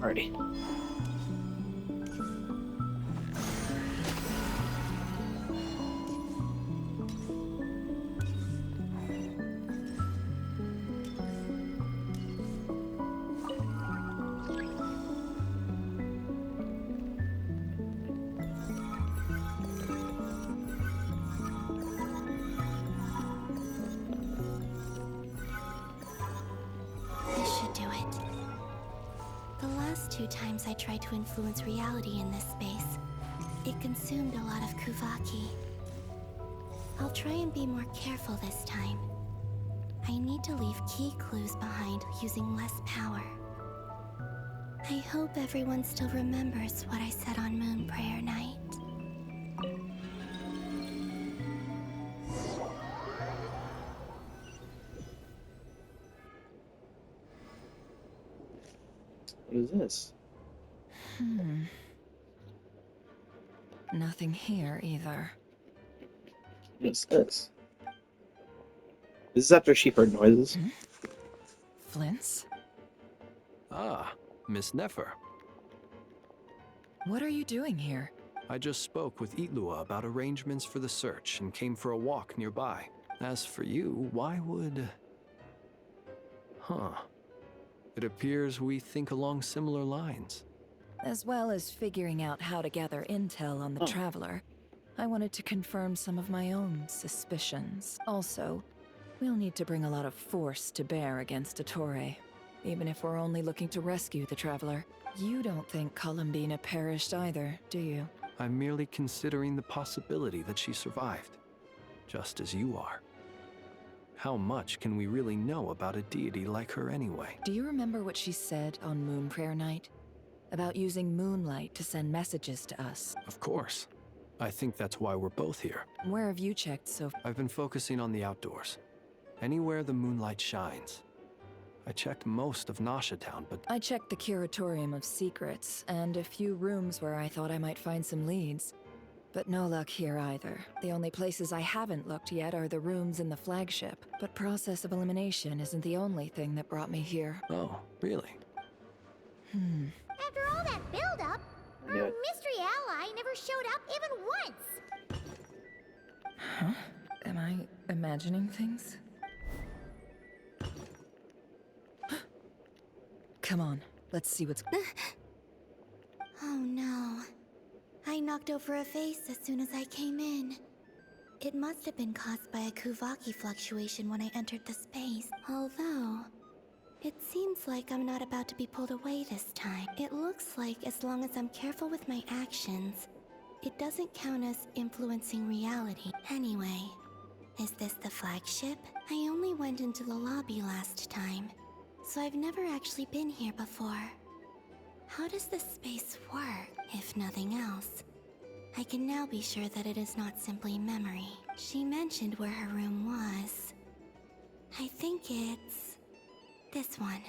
Alrighty. This should do it. The last 2 times I tried to influence reality in this space, it consumed a lot of Kuvaki. I'll try and be more careful this time. I need to leave key clues behind using less power. I hope everyone still remembers what I said on Moon Prayer Night. What is this? Nothing here either. What's this? This is after she heard noises. Flints? Ah, Miss Nefer. What are you doing here? I just spoke with Itlua about arrangements for the search and came for a walk nearby. As for you, why would... Huh. It appears we think along similar lines. As well as figuring out how to gather intel on the Traveler, I wanted to confirm some of my own suspicions. Also, we'll need to bring a lot of force to bear against Ettore, even if we're only looking to rescue the Traveler. You don't think Columbina perished either, do you? I'm merely considering the possibility that she survived, just as you are. How much can we really know about a deity like her anyway? Do you remember what she said on Moon Prayer Night? About using moonlight to send messages to us? Of course. I think that's why we're both here. Where have you checked so far? I've been focusing on the outdoors. Anywhere the moonlight shines. I checked most of Nasha Town, but... I checked the Curatorium of Secrets, and a few rooms where I thought I might find some leads. But no luck here either. The only places I haven't looked yet are the rooms in the flagship. But process of elimination isn't the only thing that brought me here. Oh, really? After all that build-up, our Yeah. mystery ally never showed up even once! Huh? Am I imagining things? Come on, let's see what's... Oh no. I knocked over a vase as soon as I came in. It must have been caused by a Kuvaki fluctuation when I entered the space. Although, it seems like I'm not about to be pulled away this time. It looks like as long as I'm careful with my actions, it doesn't count as influencing reality. Anyway, is this the flagship? I only went into the lobby last time, so I've never actually been here before. How does this space work, if nothing else? I can now be sure that it is not simply memory. She mentioned where her room was. I think it's... this one.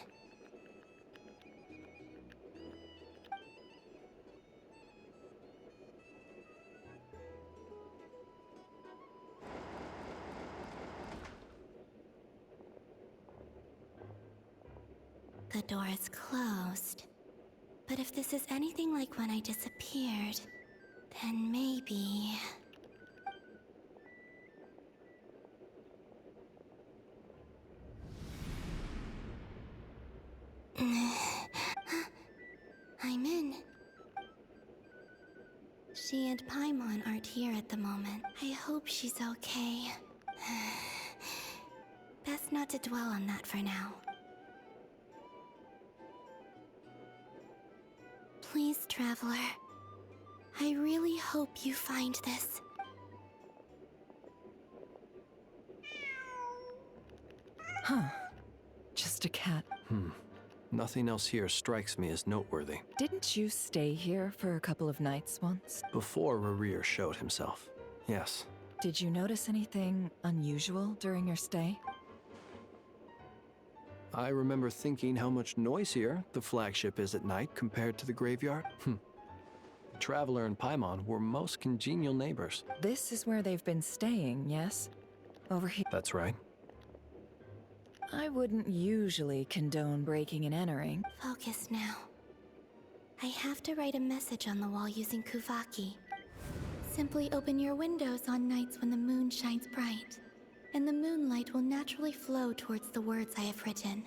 The door is closed. But if this is anything like when I disappeared, then maybe... I'm in. She and Paimon aren't here at the moment. I hope she's okay. Best not to dwell on that for now. Please, Traveler. I really hope you find this. Huh. Just a cat. Nothing else here strikes me as noteworthy. Didn't you stay here for a couple of nights once? Before Rarir showed himself. Yes. Did you notice anything unusual during your stay? I remember thinking how much noisier the flagship is at night compared to the graveyard. The Traveler and Paimon were most congenial neighbors. This is where they've been staying, yes? Over here. That's right. I wouldn't usually condone breaking and entering. Focus now. I have to write a message on the wall using Kuvaki. Simply open your windows on nights when the moon shines bright, and the moonlight will naturally flow towards the words I have written.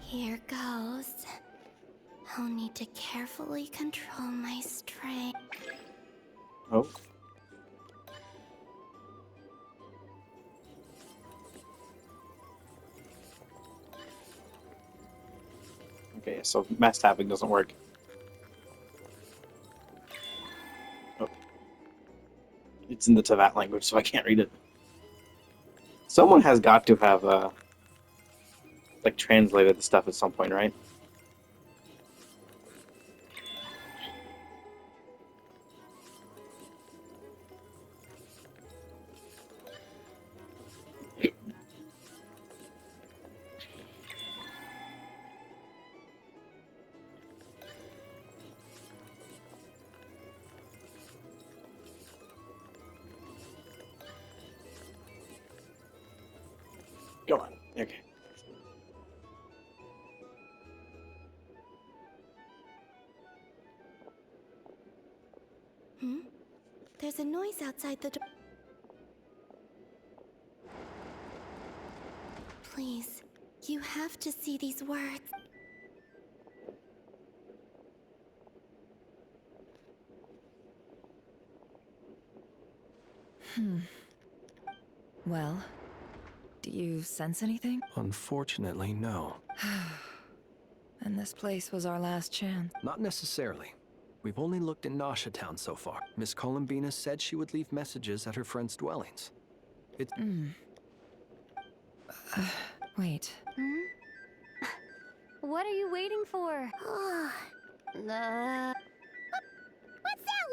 Here goes. I'll need to carefully control my strength. Oh. Okay, so mass tapping doesn't work. Oh. It's in the Teyvat language, so I can't read it. Someone has got to have like translated the stuff at some point, right? Go on. Okay. There's a noise outside the door. Please, you have to see these words. Well, do you sense anything? Unfortunately, no. And this place was our last chance. Not necessarily. We've only looked in Nasha Town so far. Miss Columbina said she would leave messages at her friends' dwellings. It's... Wait. What are you waiting for? What's that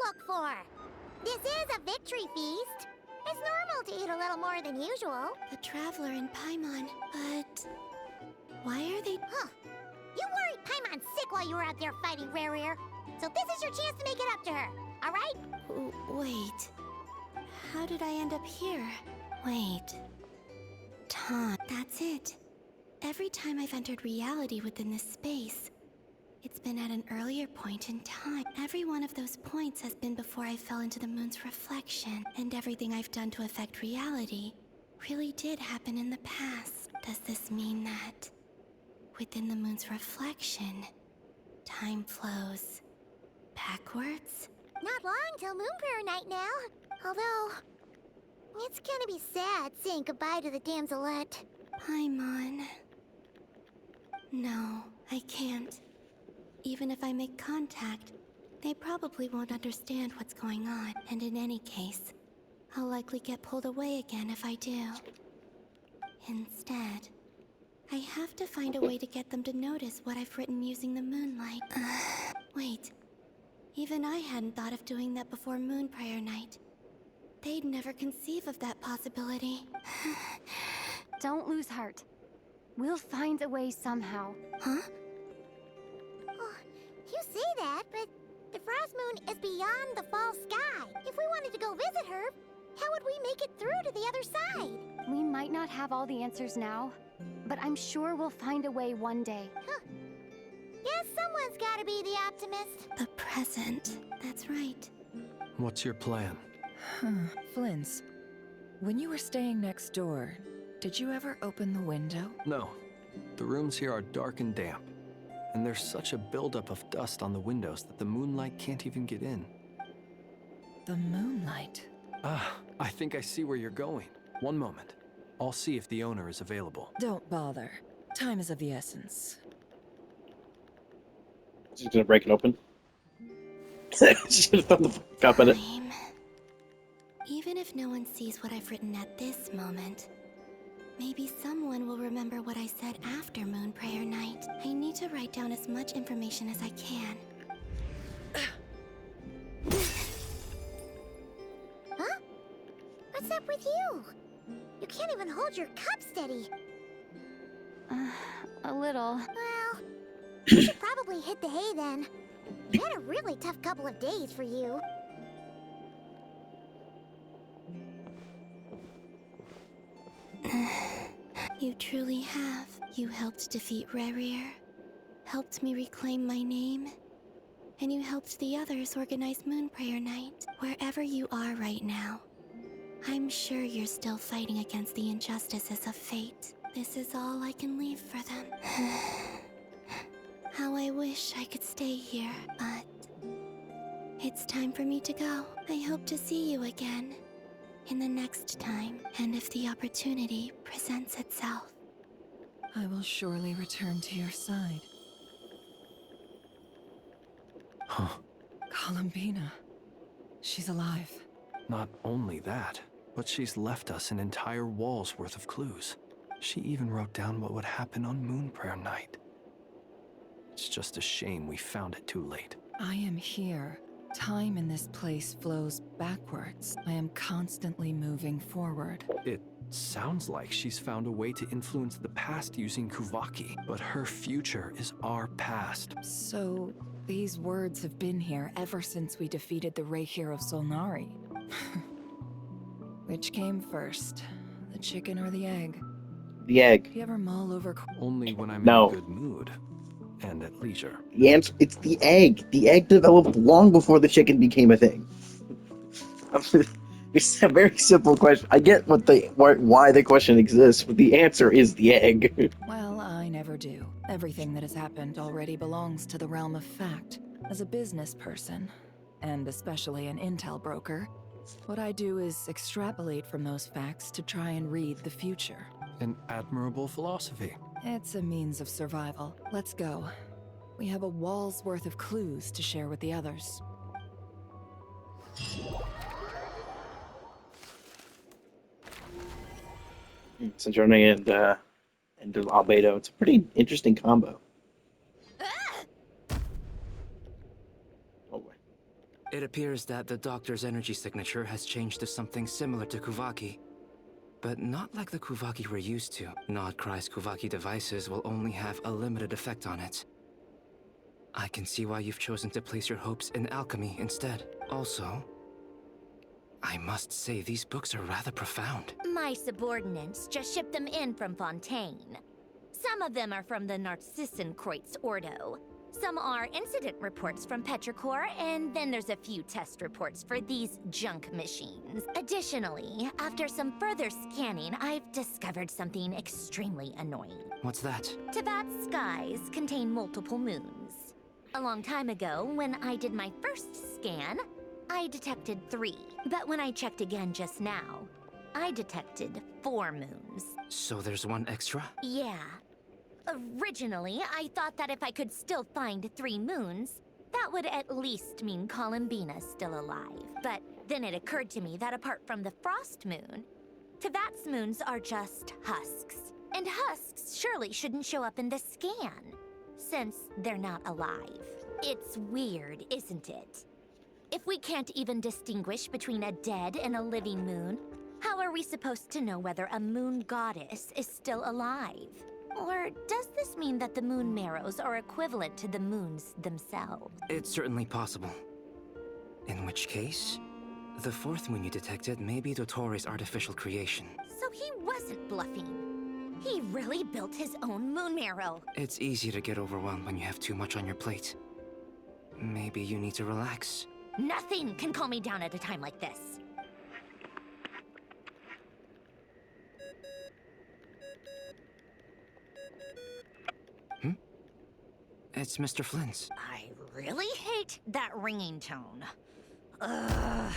look for? This is a victory feast. It's normal to eat a little more than usual. The Traveler and Paimon, but... why are they... Huh. You worried Paimon sick while you were out there fighting Rare. So this is your chance to make it up to her, alright? Wait. How did I end up here? Wait. Time. That's it. Every time I've entered reality within this space, it's been at an earlier point in time. Every one of those points has been before I fell into the moon's reflection, and everything I've done to affect reality really did happen in the past. Does this mean that within the moon's reflection, time flows backwards? Not long till Moon Prayer Night now. Although, it's gonna be sad saying goodbye to the damselette. Paimon. No, I can't. Even if I make contact, they probably won't understand what's going on. And in any case, I'll likely get pulled away again if I do. Instead, I have to find a way to get them to notice what I've written using the moonlight. Wait. Even I hadn't thought of doing that before Moon Prayer Night. They'd never conceive of that possibility. Don't lose heart. We'll find a way somehow. Huh? Oh, you say that, but the Frost Moon is beyond the fall sky. If we wanted to go visit her, how would we make it through to the other side? We might not have all the answers now, but I'm sure we'll find a way one day. Huh. Guess someone's gotta be the optimist. The present. That's right. What's your plan? Flynn's, when you were staying next door, did you ever open the window? No. The rooms here are dark and damp, and there's such a buildup of dust on the windows that the moonlight can't even get in. The moonlight? Ah, I think I see where you're going. One moment. I'll see if the owner is available. Don't bother. Time is of the essence. She's gonna break it open. She's gonna throw the cup at it. Time. Even if no one sees what I've written at this moment, maybe someone will remember what I said after Moon Prayer Night. I need to write down as much information as I can. Huh? What's up with you? You can't even hold your cup steady. A little. Well, you should probably hit the hay then. You had a really tough couple of days for you. You truly have. You helped defeat Rerir, helped me reclaim my name. And you helped the others organize Moon Prayer Night. Wherever you are right now, I'm sure you're still fighting against the injustices of fate. This is all I can leave for them. How I wish I could stay here, but it's time for me to go. I hope to see you again in the next time, and if the opportunity presents itself. I will surely return to your side. Huh. Columbina. She's alive. Not only that, but she's left us an entire wall's worth of clues. She even wrote down what would happen on Moon Prayer Night. It's just a shame we found it too late. I am here. Time in this place flows backwards. I am constantly moving forward. It sounds like she's found a way to influence the past using Kuvaki, but her future is our past. So, these words have been here ever since we defeated the Reikir of Solnari. Which came first, the chicken or the egg? The egg. Do you ever mull over... Only when I'm No. in a good mood and at leisure. The answer, it's the egg. The egg developed long before the chicken became a thing. It's a very simple question. I get why the question exists, but the answer is the egg. Well, I never do. Everything that has happened already belongs to the realm of fact. As a business person, and especially an intel broker, what I do is extrapolate from those facts to try and read the future. An admirable philosophy. It's a means of survival. Let's go. We have a wall's worth of clues to share with the others. Sojourning and Albedo. It's a pretty interesting combo. Oh boy. It appears that the doctor's energy signature has changed to something similar to Kuvaki. But not like the Kuvaki we're used to. Nodcry's Kuvaki devices will only have a limited effect on it. I can see why you've chosen to place your hopes in alchemy instead. Also, I must say these books are rather profound. My subordinates just shipped them in from Fontaine. Some of them are from the Narcissenkreuz Ordo. Some are incident reports from Petrichor, and then there's a few test reports for these junk machines. Additionally, after some further scanning, I've discovered something extremely annoying. What's that? Teyvat's skies contain multiple moons. A long time ago, when I did my first scan, I detected 3. But when I checked again just now, I detected 4 moons. So there's one extra? Yeah. Originally, I thought that if I could still find 3 moons, that would at least mean Columbina's still alive. But then it occurred to me that apart from the frost moon, Teyvat's moons are just husks. And husks surely shouldn't show up in the scan, since they're not alive. It's weird, isn't it? If we can't even distinguish between a dead and a living moon, how are we supposed to know whether a moon goddess is still alive? Or does this mean that the moon marrows are equivalent to the moons themselves? It's certainly possible. In which case, the 4th moon you detected may be Dottore artificial creation. So he wasn't bluffing. He really built his own moon marrow. It's easy to get overwhelmed when you have too much on your plate. Maybe you need to relax. Nothing can calm me down at a time like this. It's Mr. Flynn's. I really hate that ringing tone. Ugh.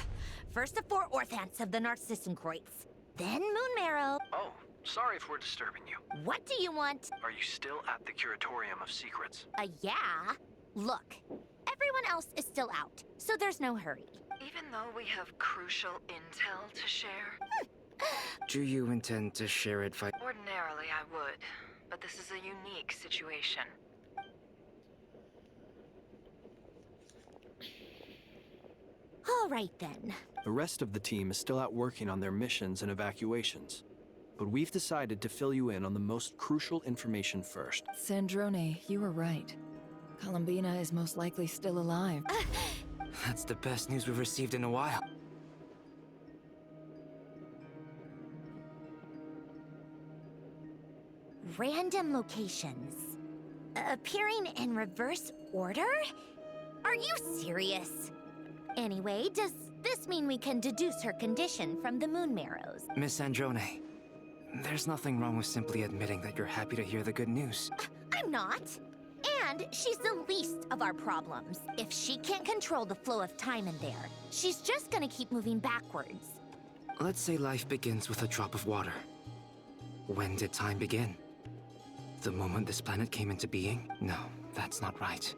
First the 4 orthants of the Narcissenkreuz, then moon marrow. Oh, sorry if we're disturbing you. What do you want? Are you still at the Curatorium of Secrets? Yeah? Look, everyone else is still out, so there's no hurry. Even though we have crucial intel to share? Do you intend to share it via... Ordinarily I would, but this is a unique situation. All right then. The rest of the team is still out working on their missions and evacuations. But we've decided to fill you in on the most crucial information first. Sandrone, you were right. Columbina is most likely still alive. That's the best news we've received in a while. Random locations. Appearing in reverse order? Are you serious? Anyway, does this mean we can deduce her condition from the moon marrows? Miss Androne, there's nothing wrong with simply admitting that you're happy to hear the good news. I'm not. And she's the least of our problems. If she can't control the flow of time in there, she's just gonna keep moving backwards. Let's say life begins with a drop of water. When did time begin? The moment this planet came into being? No, that's not right.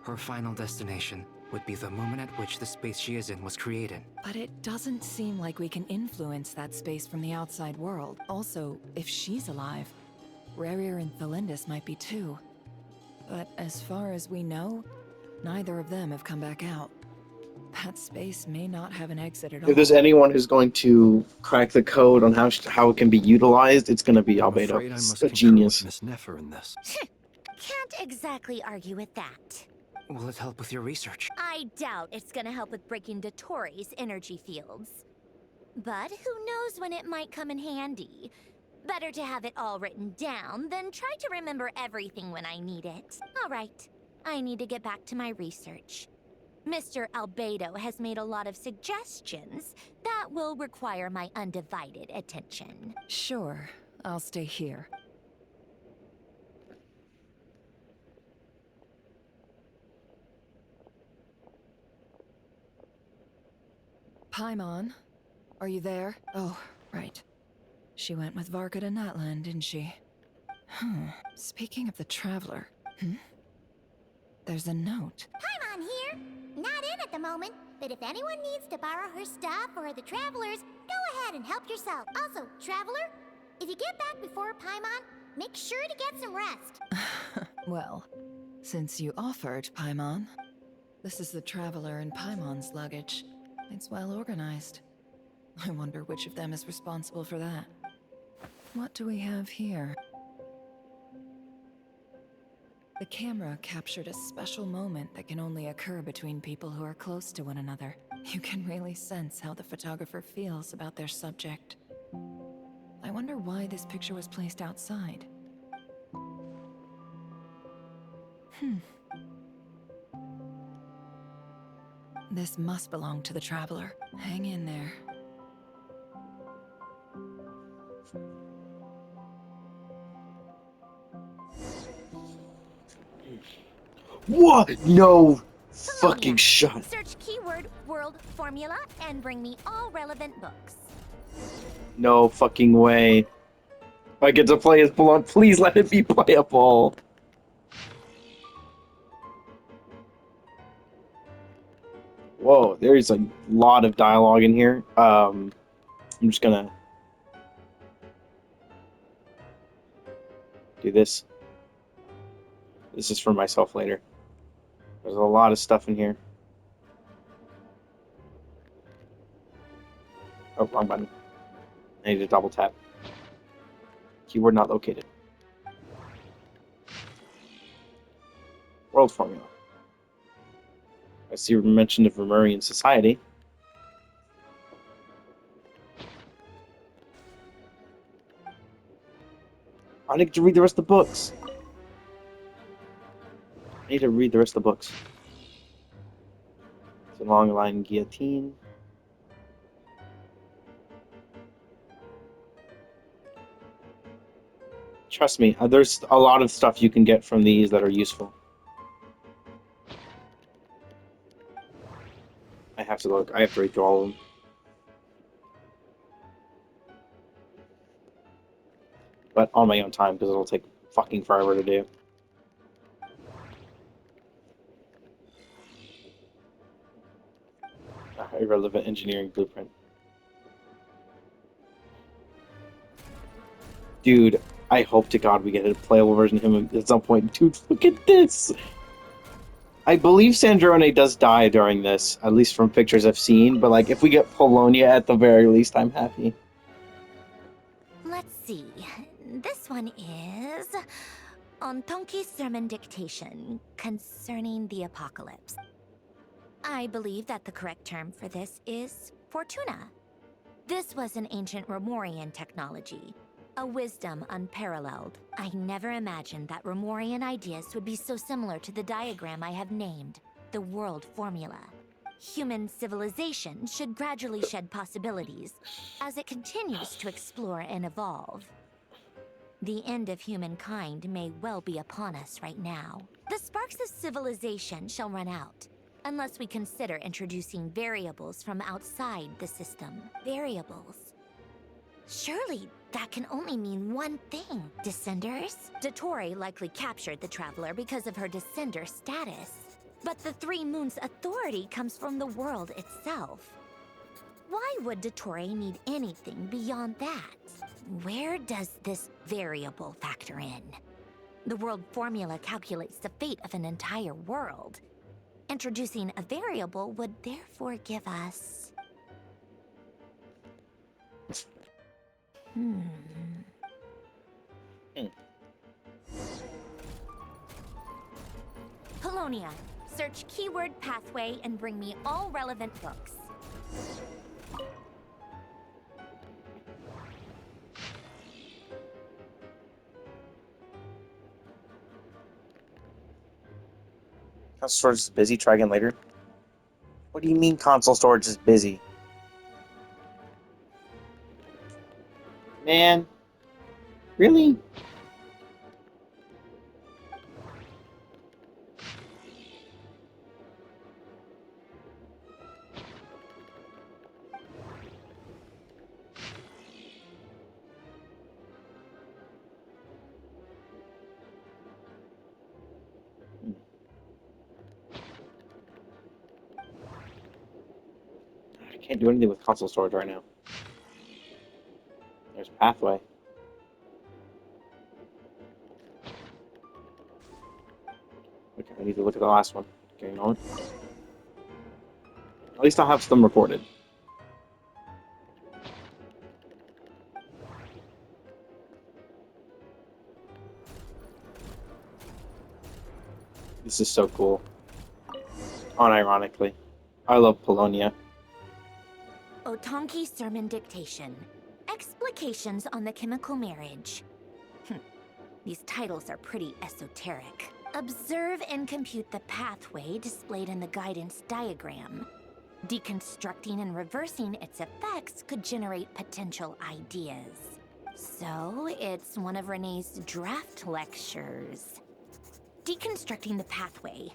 Her final destination would be the moment at which the space she is in was created. But it doesn't seem like we can influence that space from the outside world. Also, if she's alive, Rarier and Thalindus might be too. But as far as we know, neither of them have come back out. That space may not have an exit at all. If there's anyone who's going to crack the code on how it can be utilized, it's going to be I'm Albedo. afraid I must A concur genius. with Miss Nefer in this. Can't exactly argue with that. Will it help with your research? I doubt it's gonna help with breaking Dotori's energy fields. But who knows when it might come in handy. Better to have it all written down than try to remember everything when I need it. All right, I need to get back to my research. Mr. Albedo has made a lot of suggestions that will require my undivided attention. Sure, I'll stay here. Paimon, are you there? Oh, right. She went with Varka to Natlan, didn't she? Speaking of the Traveler, there's a note. Paimon here. Not in at the moment, but if anyone needs to borrow her stuff or the Travelers, go ahead and help yourself. Also, Traveler, if you get back before Paimon, make sure to get some rest. Well, since you offered, Paimon, this is the Traveler and Paimon's luggage. It's well organized. I wonder which of them is responsible for that. What do we have here? The camera captured a special moment that can only occur between people who are close to one another. You can really sense how the photographer feels about their subject. I wonder why this picture was placed outside. This must belong to the Traveler. Hang in there. What? No fucking Pulonia. shot. Search keyword world formula and bring me all relevant books. No fucking way. I get to play as Pulonia. Please let it be playable. Whoa, there's a lot of dialogue in here. I'm just gonna do this. This is for myself later. There's a lot of stuff in here. Oh, wrong button. I need to double tap. Keyword not located. World formula. I see mention of Vermurian society. I need to read the rest of the books. I need to read the rest of the books. It's a long line guillotine. Trust me, there's a lot of stuff you can get from these that are useful. I have to look. I have to read through all of them. But on my own time, because it'll take fucking forever to do. Irrelevant engineering blueprint. Dude, I hope to God we get a playable version of him at some point. Dude, look at this! I believe Sandrone does die during this, at least from pictures I've seen, but like, if we get Pulonia at the very least, I'm happy. Let's see. This one is on Tonki's sermon dictation concerning the apocalypse. I believe that the correct term for this is Fortuna. This was an ancient Romorian technology, A wisdom unparalleled. I never imagined that Remorian ideas would be so similar to the diagram I have named, the world formula. Human civilization should gradually shed possibilities as it continues to explore and evolve. The end of humankind may well be upon us right now. The sparks of civilization shall run out, unless we consider introducing variables from outside the system. Variables. Surely that can only mean one thing. Descenders? Dottore likely captured the Traveler because of her descender status. But the Three Moons' authority comes from the world itself. Why would Dottore need anything beyond that? Where does this variable factor in? The world formula calculates the fate of an entire world. Introducing a variable would therefore give us... Pulonia, search keyword pathway and bring me all relevant books. Console storage is busy. Try again later. What do you mean console storage is busy? Man. Really? I can't do anything with console storage right now. There's pathway. Okay, I need to look at the last one. Okay, on. At least I'll have them recorded. This is so cool. Unironically. I love Pulonia. Otonki Sermon Dictation. Explications on the Chemical Marriage. These titles are pretty esoteric. Observe and compute the pathway displayed in the guidance diagram. Deconstructing and reversing its effects could generate potential ideas. So, it's one of Renee's draft lectures. Deconstructing the pathway.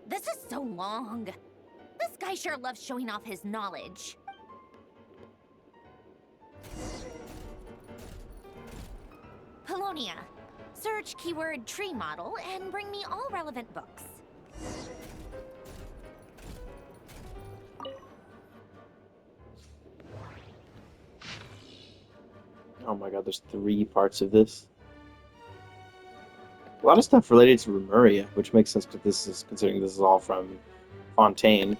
This is so long. This guy sure loves showing off his knowledge. Pulonia, search keyword tree model and bring me all relevant books. Oh my god, there's 3 parts of this. A lot of stuff related to Remuria, which makes sense because this is considering this is all from Fontaine.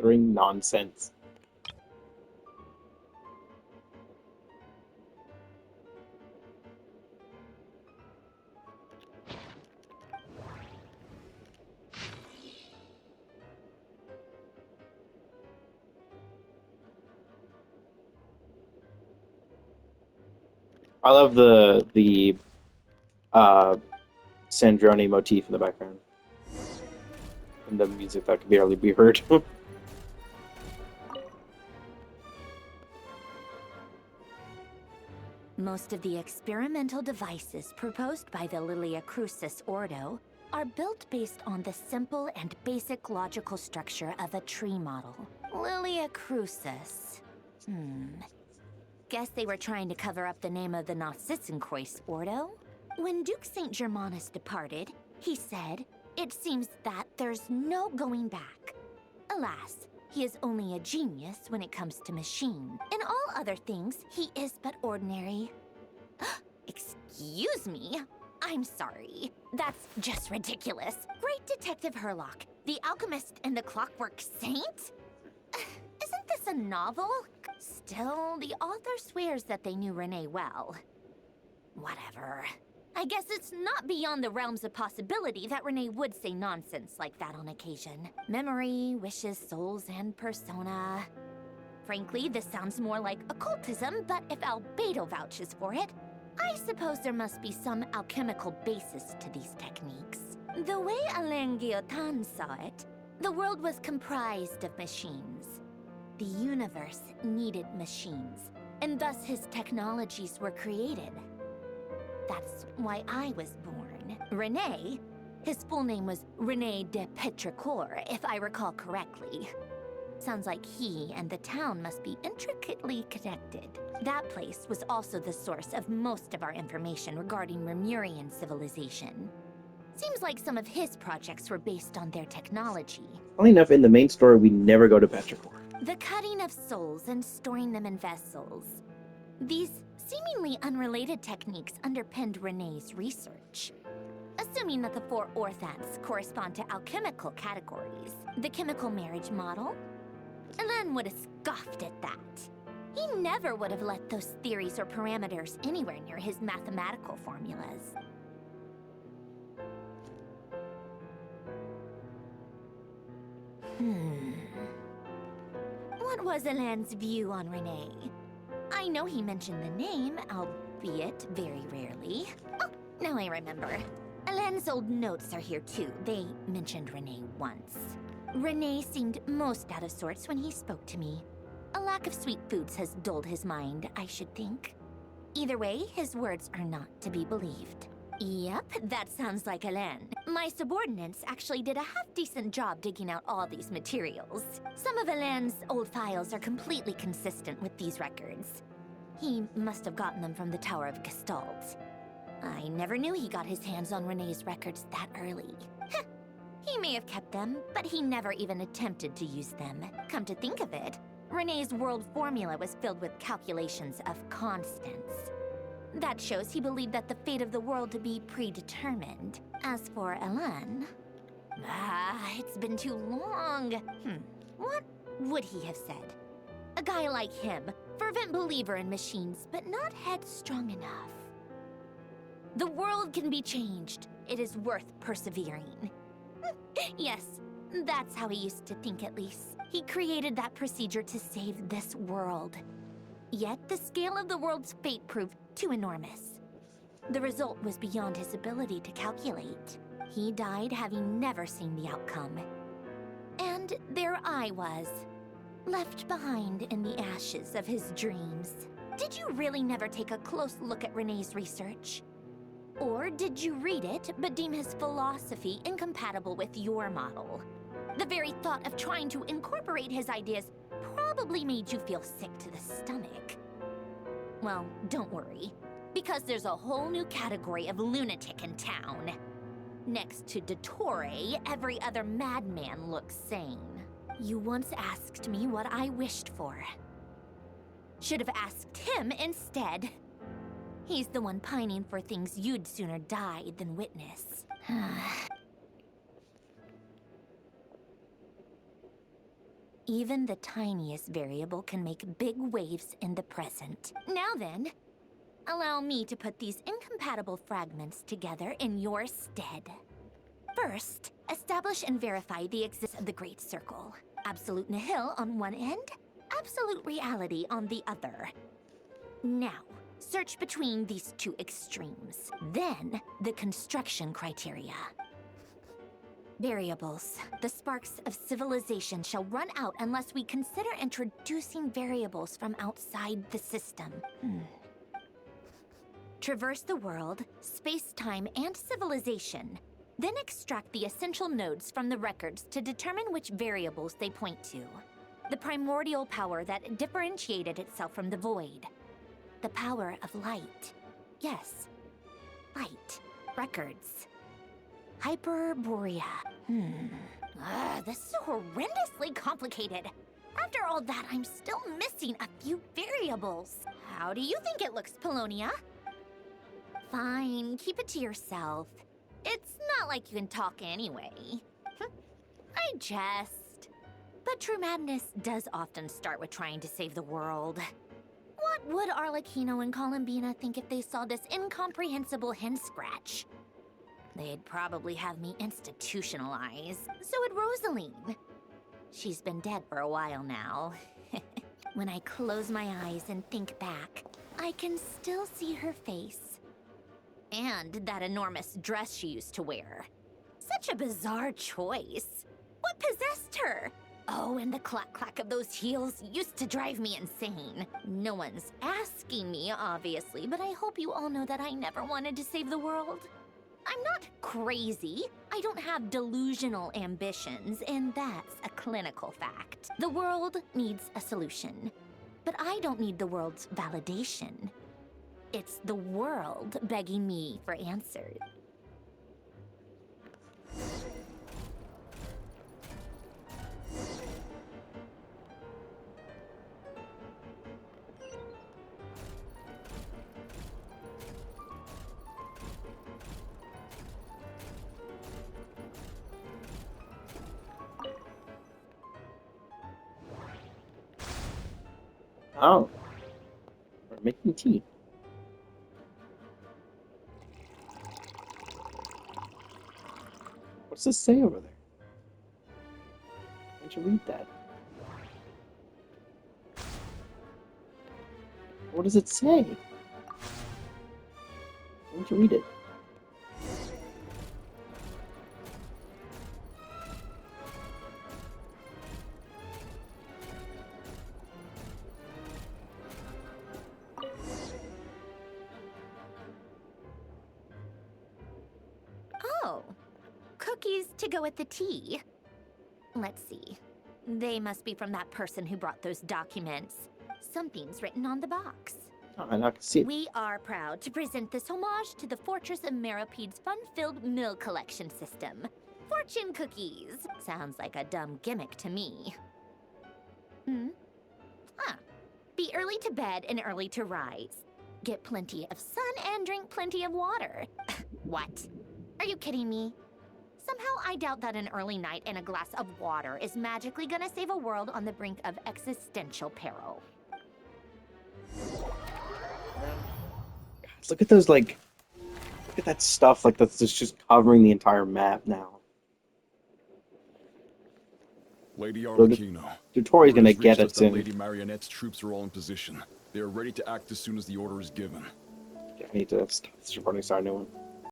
Nonsense. I love the Sandrone motif in the background. And the music that could barely be heard. Most of the experimental devices proposed by the Lilia Crucis Ordo are built based on the simple and basic logical structure of a tree model. Lilia Crucis. Guess they were trying to cover up the name of the Nautitzenkois Ordo? When Duke St. Germanus departed, he said, "It seems that there's no going back." Alas, he is only a genius when it comes to machine. In all other things, he is but ordinary. Excuse me? I'm sorry. That's just ridiculous. Great Detective Herlock, the alchemist and the clockwork saint? Isn't this a novel? Still, the author swears that they knew Renee well. Whatever. I guess it's not beyond the realms of possibility that Renee would say nonsense like that on occasion. Memory, wishes, souls, and persona. Frankly, this sounds more like occultism, but if Albedo vouches for it, I suppose there must be some alchemical basis to these techniques. The way Alain Guillotin saw it, the world was comprised of machines. The universe needed machines, and thus his technologies were created. That's why I was born. Renee, his full name was Renee de Petrichor, if I recall correctly. Sounds like he and the town must be intricately connected. That place was also the source of most of our information regarding Remurian civilization. Seems like some of his projects were based on their technology. Funny enough, in the main story, we never go to Petrichor. The cutting of souls and storing them in vessels. These seemingly unrelated techniques underpinned Renee's research. Assuming that the four orthants correspond to alchemical categories. The chemical marriage model? Alain would have scoffed at that. He never would have let those theories or parameters anywhere near his mathematical formulas. What was Alain's view on Renee? I know he mentioned the name, albeit very rarely. Oh, now I remember. Alain's old notes are here too. They mentioned Renee once. Renee seemed most out of sorts when he spoke to me. A lack of sweet foods has dulled his mind, I should think. Either way, his words are not to be believed. Yep, that sounds like Alain. My subordinates actually did a half-decent job digging out all these materials. Some of Alain's old files are completely consistent with these records. He must have gotten them from the Tower of Gestalt. I never knew he got his hands on Renee's records that early. He may have kept them, but he never even attempted to use them. Come to think of it, Renee's world formula was filled with calculations of constants. That shows he believed that the fate of the world to be predetermined. As for Alain... it's been too long. What would he have said? A guy like him, fervent believer in machines, but not headstrong enough. The world can be changed. It is worth persevering. Yes, that's how he used to think at least. He created that procedure to save this world. Yet the scale of the world's fate proved too enormous. The result was beyond his ability to calculate. He died having never seen the outcome. And there I was, left behind in the ashes of his dreams. Did you really never take a close look at Renee's research? Or did you read it, but deem his philosophy incompatible with your model? The very thought of trying to incorporate his ideas probably made you feel sick to the stomach. Well, don't worry, because there's a whole new category of lunatic in town. Next to Dottore, every other madman looks sane. You once asked me what I wished for. Should have asked him instead. He's the one pining for things you'd sooner die than witness. Even the tiniest variable can make big waves in the present. Now then, allow me to put these incompatible fragments together in your stead. First, establish and verify the existence of the Great Circle. Absolute nihil on one end, absolute reality on the other. Now, search between these two extremes. Then, the construction criteria. Variables. The sparks of civilization shall run out unless we consider introducing variables from outside the system. Traverse the world, space-time, and civilization. Then extract the essential nodes from the records to determine which variables they point to. The primordial power that differentiated itself from the void. The power of light. Yes, light. Records. Hyperborea. This is horrendously complicated. After all that, I'm still missing a few variables. How do you think it looks, Pulonia? Fine, keep it to yourself. It's not like you can talk anyway. I jest. But true madness does often start with trying to save the world. What would Arlecchino and Columbina think if they saw this incomprehensible hen scratch? They'd probably have me institutionalized. So would Rosaline. She's been dead for a while now. When I close my eyes and think back, I can still see her face. And that enormous dress she used to wear. Such a bizarre choice. What possessed her? Oh, and the clack-clack of those heels used to drive me insane. No one's asking me, obviously, but I hope you all know that I never wanted to save the world. I'm not crazy. I don't have delusional ambitions, and that's a clinical fact. The world needs a solution, but I don't need the world's validation. It's the world begging me for answers. Oh. We're making tea. What's this say over there? Why don't you read that? What does it say? Why don't you read it? Oh, cookies to go with the tea. Let's see. They must be from that person who brought those documents. Something's written on the box. Oh, I can see it. We are proud to present this homage to the Fortress of Maripede's fun-filled mill collection system. Fortune cookies. Sounds like a dumb gimmick to me. Be early to bed and early to rise. Get plenty of sun and drink plenty of water. What? Are you kidding me? Somehow I doubt that an early night and a glass of water is magically gonna save a world on the brink of existential peril. Guys, look at those, like, look at that stuff, like, that's just covering the entire map now. Lady So Arlecchino. Tutori's gonna Orders get reached it us that soon. Lady Marionette's troops are all in position. They are ready to act as soon as the order is given. I need to stop this recording, start a new one.